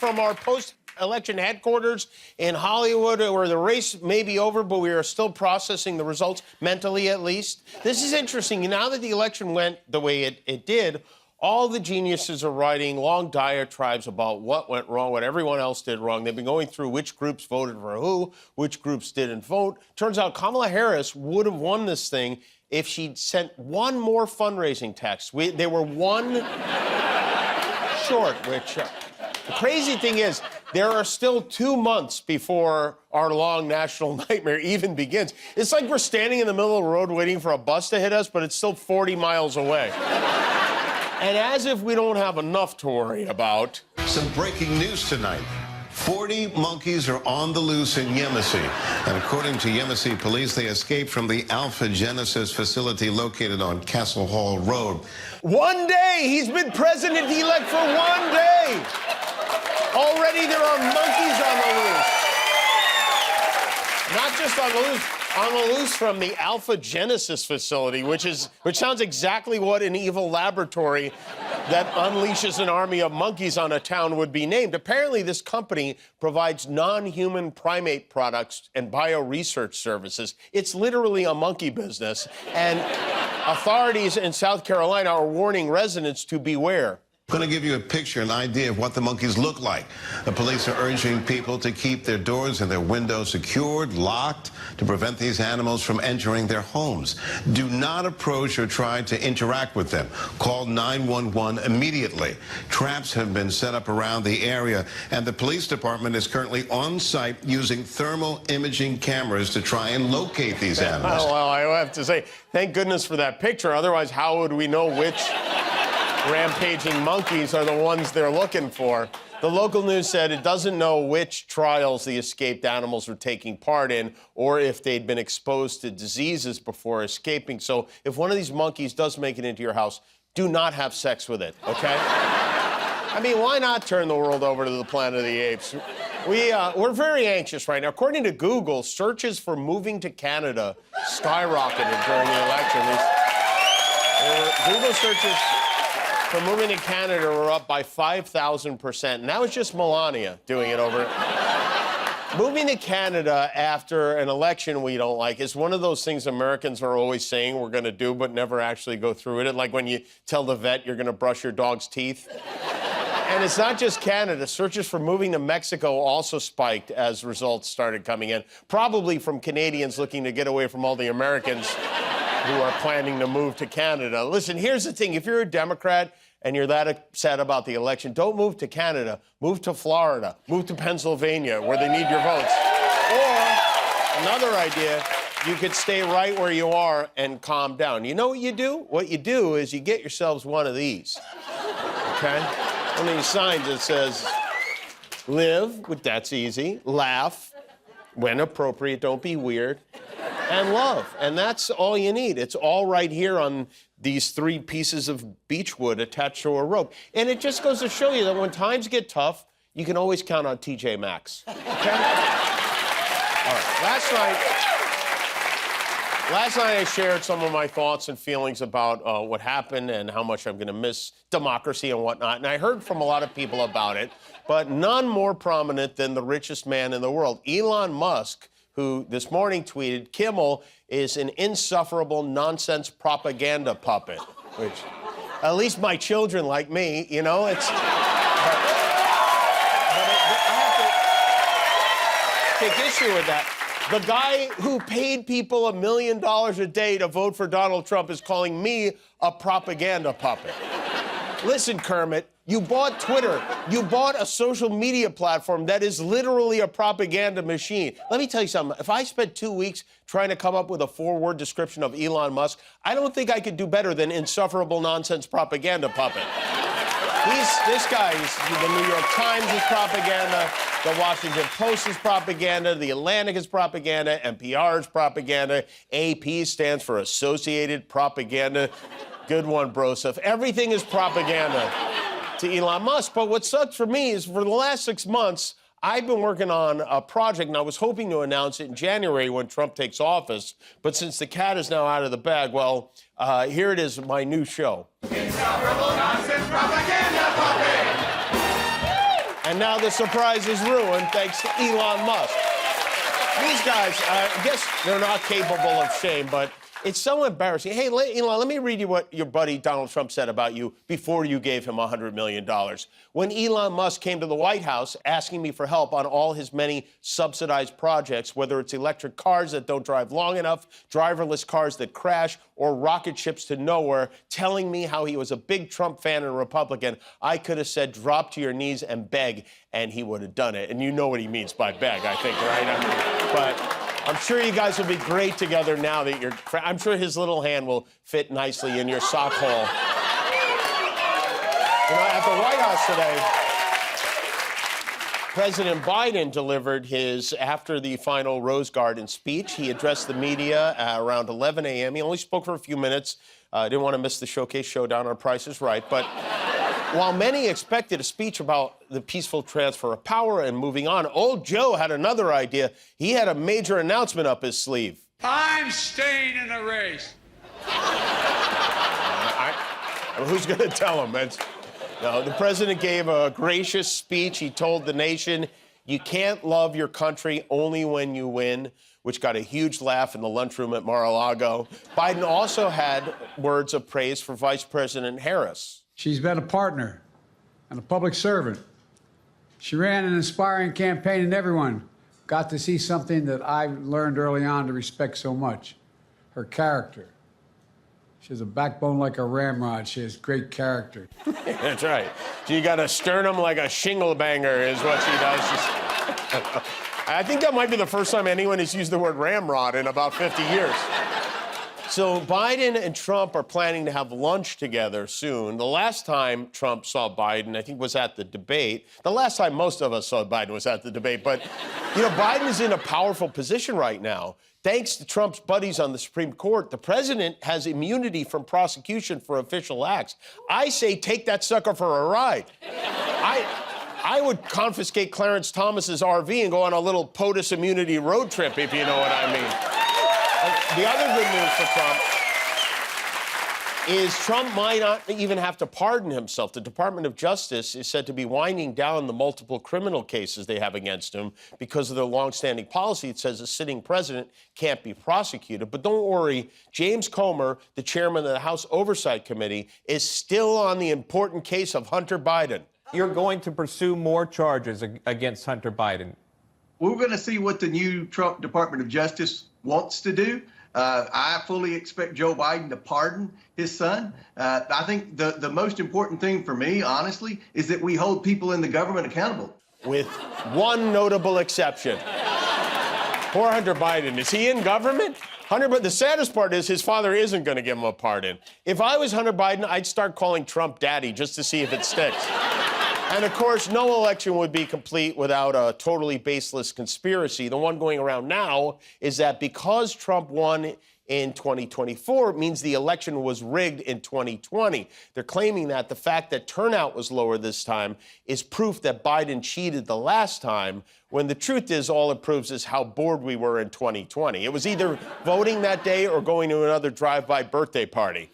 from our post-election headquarters in Hollywood, where the race may be over, but we are still processing the results, mentally at least. This is interesting. Now that the election went the way it did, all the geniuses are writing long diatribes about what went wrong, what everyone else did wrong. They've been going through which groups voted for who, which groups didn't vote. Turns out Kamala Harris would have won this thing if she'd sent one more fundraising text. They were one short, which the crazy thing is, there are still 2 months before our long national nightmare even begins. It's like we're standing in the middle of the road waiting for a bus to hit us, but it's still 40 miles away. And as if we don't have enough to worry about. Some breaking news tonight. 40 monkeys are on the loose in Yemisi. And according to Yemisi police, they escaped from the Alpha Genesis facility located on Castle Hall Road. 1 day! He's been president-elect for 1 day! Already there are monkeys on the loose. Not just on the loose. On the loose from the Alpha Genesis facility, which sounds exactly what an evil laboratory that unleashes an army of monkeys on a town would be named. Apparently, this company provides non-human primate products and bioresearch services. It's literally a monkey business, and authorities in South Carolina are warning residents to beware. I'm going to give you a picture, an idea of what the monkeys look like. The police are urging people to keep their doors and their windows secured, locked, to prevent these animals from entering their homes. Do not approach or try to interact with them. Call 911 immediately. Traps have been set up around the area, and the police department is currently on site using thermal imaging cameras to try and locate these animals. Well, I have to say, thank goodness for that picture. Otherwise, how would we know which rampaging monkeys are the ones they're looking for? The local news said it doesn't know which trials the escaped animals were taking part in or if they'd been exposed to diseases before escaping. So if one of these monkeys does make it into your house, do not have sex with it, okay? I mean, why not turn the world over to the Planet of the Apes? We're very anxious right now. According to Google, searches for moving to Canada skyrocketed during the election. Google searches for moving to Canada were up by 5,000%. And that was just Melania doing it over. Moving to Canada after an election we don't like is one of those things Americans are always saying we're going to do but never actually go through with it. Like when you tell the vet you're going to brush your dog's teeth. And it's not just Canada. Searches for moving to Mexico also spiked as results started coming in, probably from Canadians looking to get away from all the Americans who are planning to move to Canada. Listen, here's the thing. If you're a Democrat and you're that upset about the election, don't move to Canada. Move to Florida. Move to Pennsylvania, where they need your votes. Or, another idea, you could stay right where you are and calm down. You know what you do? What you do is you get yourselves one of these, okay? One of these signs that says, live, that's easy, laugh, when appropriate, don't be weird, and love. And that's all you need. It's all right here on these 3 pieces of beechwood attached to a rope. And it just goes to show you that when times get tough, you can always count on TJ Maxx. Okay? All right. Last night I shared some of my thoughts and feelings about what happened and how much I'm going to miss democracy and whatnot. And I heard from a lot of people about it, but none more prominent than the richest man in the world, Elon Musk, who this morning tweeted, Kimmel is an insufferable nonsense propaganda puppet, which at least my children like me, you know, it's... But I have to take issue with that. The guy who paid people $1 million a day to vote for Donald Trump is calling me a propaganda puppet. Listen, Kermit, you bought Twitter. You bought a social media platform that is literally a propaganda machine. Let me tell you something. If I spent 2 weeks trying to come up with a 4-word description of Elon Musk, I don't think I could do better than insufferable nonsense propaganda puppet. This guy, the New York Times is propaganda, the Washington Post is propaganda, the Atlantic is propaganda, NPR is propaganda, AP stands for Associated Propaganda. Good one, Broseph. Everything is propaganda to Elon Musk. But what sucks for me is for the last 6 months, I've been working on a project, and I was hoping to announce it in January when Trump takes office. But since the cat is now out of the bag, well, here it is, my new show. Insufferable nonsense propaganda puppet! And now the surprise is ruined thanks to Elon Musk. These guys, I guess they're not capable of shame, but it's so embarrassing. Hey, Elon, let me read you what your buddy Donald Trump said about you before you gave him $100 million. When Elon Musk came to the White House asking me for help on all his many subsidized projects, whether it's electric cars that don't drive long enough, driverless cars that crash, or rocket ships to nowhere, telling me how he was a big Trump fan and a Republican, I could have said, drop to your knees and beg, and he would have done it. And you know what he means by beg, I think, right? But I'm sure you guys will be great together now that you're... I'm sure his little hand will fit nicely in your sock hole. You know, at the White House today, President Biden delivered his after the final Rose Garden speech. He addressed the media around 11 a.m. He only spoke for a few minutes. Didn't want to miss the showcase showdown on Price is Right, but... While many expected a speech about the peaceful transfer of power and moving on, old Joe had another idea. He had a major announcement up his sleeve. I'm staying in the race. Who's going to tell him? No, the president gave a gracious speech. He told the nation, you can't love your country only when you win, which got a huge laugh in the lunchroom at Mar-a-Lago. Biden also had words of praise for Vice President Harris. She's been a partner and a public servant. She ran an inspiring campaign, and everyone got to see something that I learned early on to respect so much, her character. She has a backbone like a ramrod. She has great character. That's right. She got a sternum like a shingle banger is what she does. I think that might be the first time anyone has used the word ramrod in about 50 years. So Biden and Trump are planning to have lunch together soon. The last time Trump saw Biden, I think, was at the debate. The last time most of us saw Biden was at the debate. But, you know, Biden is in a powerful position right now. Thanks to Trump's buddies on the Supreme Court, the president has immunity from prosecution for official acts. I say take that sucker for a ride. I would confiscate Clarence Thomas's RV and go on a little POTUS immunity road trip, if you know what I mean. The other good news for Trump is Trump might not even have to pardon himself. The Department of Justice is said to be winding down the multiple criminal cases they have against him because of their longstanding policy. It says a sitting president can't be prosecuted. But don't worry, James Comer, the chairman of the House Oversight Committee, is still on the important case of Hunter Biden. You're going to pursue more charges against Hunter Biden. We're going to see what the new Trump Department of Justice wants to do. I fully expect Joe Biden to pardon his son. I think the most important thing for me, honestly, is that we hold people in the government accountable. With one notable exception. Poor Hunter Biden. Is he in government? But the saddest part is his father isn't going to give him a pardon. If I was Hunter Biden, I'd start calling Trump daddy just to see if it sticks. And, of course, no election would be complete without a totally baseless conspiracy. The one going around now is that because Trump won in 2024, it means the election was rigged in 2020. They're claiming that the fact that turnout was lower this time is proof that Biden cheated the last time, when the truth is all it proves is how bored we were in 2020. It was either voting that day or going to another drive-by birthday party.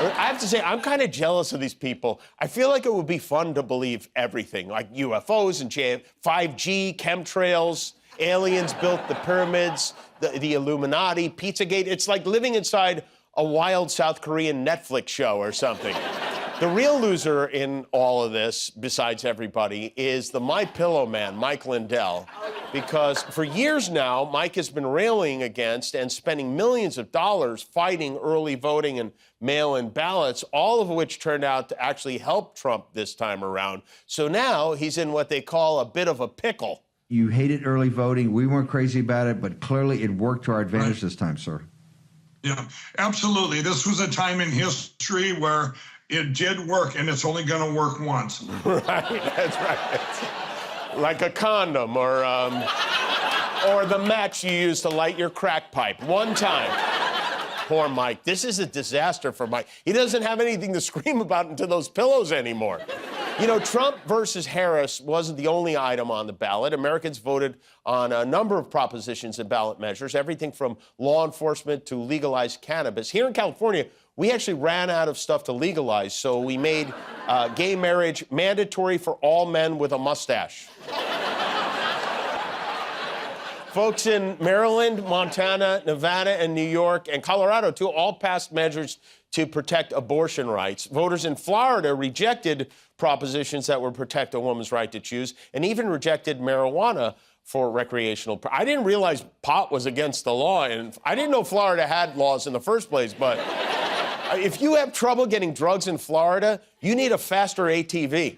I have to say, I'm kind of jealous of these people. I feel like it would be fun to believe everything, like UFOs and 5G, chemtrails, aliens built the pyramids, the Illuminati, Pizzagate. It's like living inside a wild South Korean Netflix show or something. The real loser in all of this, besides everybody, is the MyPillow man, Mike Lindell. Because for years now, Mike has been railing against and spending millions of dollars fighting early voting and mail-in ballots, all of which turned out to actually help Trump this time around. So now he's in what they call a bit of a pickle. You hated early voting. We weren't crazy about it, but clearly it worked to our advantage this time, sir. Yeah, absolutely. This was a time in history where it did work, and it's only going to work once. Right, that's right. Like a condom or the match you use to light your crack pipe. One time. Poor Mike. This is a disaster for Mike. He doesn't have anything to scream about into those pillows anymore. You know, Trump versus Harris wasn't the only item on the ballot. Americans voted on a number of propositions and ballot measures, everything from law enforcement to legalized cannabis. Here in California, we actually ran out of stuff to legalize, so we made Gay marriage mandatory for all men with a mustache. Folks in Maryland, Montana, Nevada, and New York, and Colorado, too, all passed measures to protect abortion rights. Voters in Florida rejected propositions that would protect a woman's right to choose, and even rejected marijuana for recreational. I didn't realize pot was against the law, and I didn't know Florida had laws in the first place, but if you have trouble getting drugs in Florida, you need a faster ATV.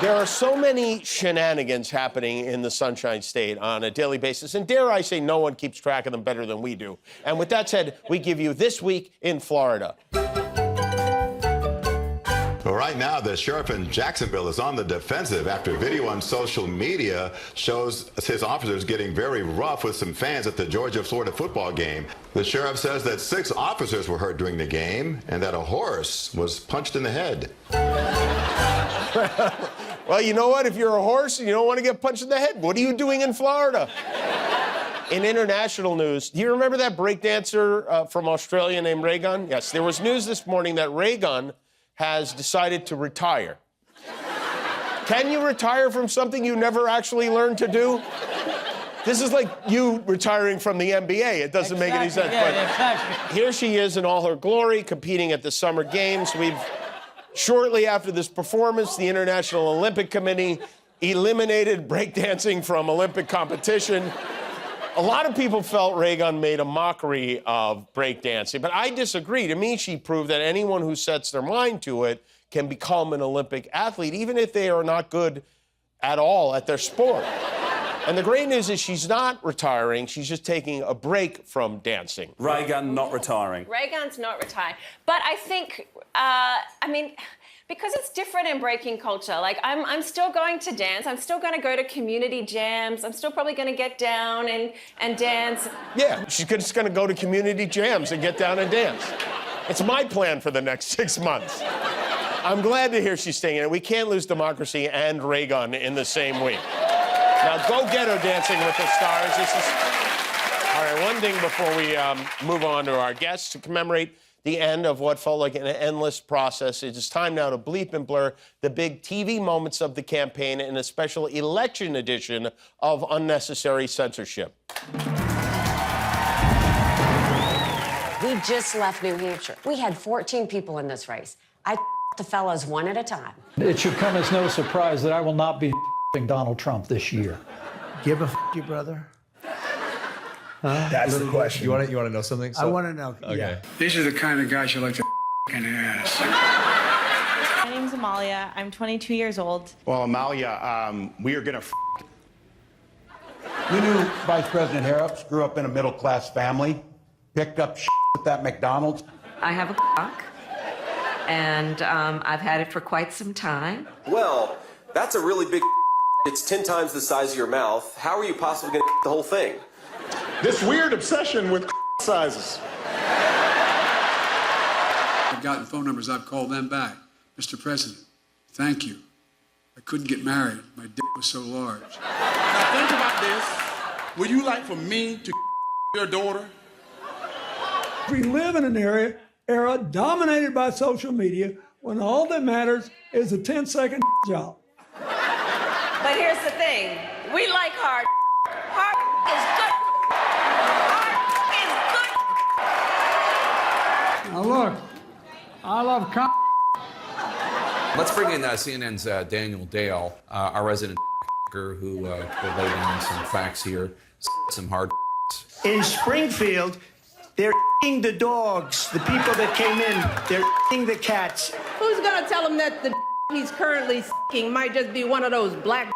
There are so many shenanigans happening in the Sunshine State on a daily basis, and dare I say, no one keeps track of them better than we do. And with that said, we give you This Week in Florida. Well, right now, the sheriff in Jacksonville is on the defensive after video on social media shows his officers getting very rough with some fans at the Georgia-Florida football game. The sheriff says that 6 officers were hurt during the game and that a horse was punched in the head. Well, you know what? If you're a horse and you don't want to get punched in the head, what are you doing in Florida? In international news, do you remember that breakdancer from Australia named Raygun? Yes, there was news this morning that Raygun has decided to retire. Can you retire from something you never actually learned to do? This is like you retiring from the NBA. It doesn't make any sense. Yeah, but exactly. Here she is in all her glory, competing at the Summer Games. Shortly after this performance, the International Olympic Committee eliminated breakdancing from Olympic competition. A lot of people felt Raygun made a mockery of breakdancing, but I disagree. To me, she proved that anyone who sets their mind to it can become an Olympic athlete, even if they are not good at all at their sport. And the great news is she's not retiring. She's just taking a break from dancing. Raygun not retiring. Raygun's not retiring. But I think, because it's different in breaking culture. Like, I'm still going to dance. I'm still going to go to community jams. I'm still probably going to get down and dance. Yeah, she's just going to go to community jams and get down and dance. It's my plan for the next 6 months. I'm glad to hear she's staying in it. We can't lose democracy and Raygun in the same week. Now, go get her Dancing with the Stars. All right, one thing before we move on to our guests. To commemorate the end of what felt like an endless process, it is time now to bleep and blur the big TV moments of the campaign in a special election edition of Unnecessary Censorship. We just left New Hampshire. We had 14 people in this race. I the fellows one at a time. It should come as no surprise that I will not be Donald Trump this year. Give a you, brother. That's the question. You want to know something? I want to know. Okay. Yeah. These are the kind of guys you like to ass. My name's Amalia. I'm 22 years old. Well, Amalia, we are going to You knew Vice President Harris grew up in a middle-class family, picked up at that McDonald's. I have a cock, and I've had it for quite some time. Well, that's a really big. It's 10 times the size of your mouth. How are you possibly going to the whole thing? This weird obsession with sizes. I've gotten phone numbers. I've called them back. Mr. President, thank you. I couldn't get married. My dick was so large. Now think about this. Would you like for me to your daughter? We live in an era dominated by social media when all that matters is a 10-second job. But here's the thing. We like hard. Hard is good. Hard is good. Now look, I love Let's bring in CNN's Daniel Dale, our resident who will lay down some facts here, some hard. In Springfield, they're the dogs, the people that came in, they're the cats. Who's gonna tell him that the he's currently might just be one of those black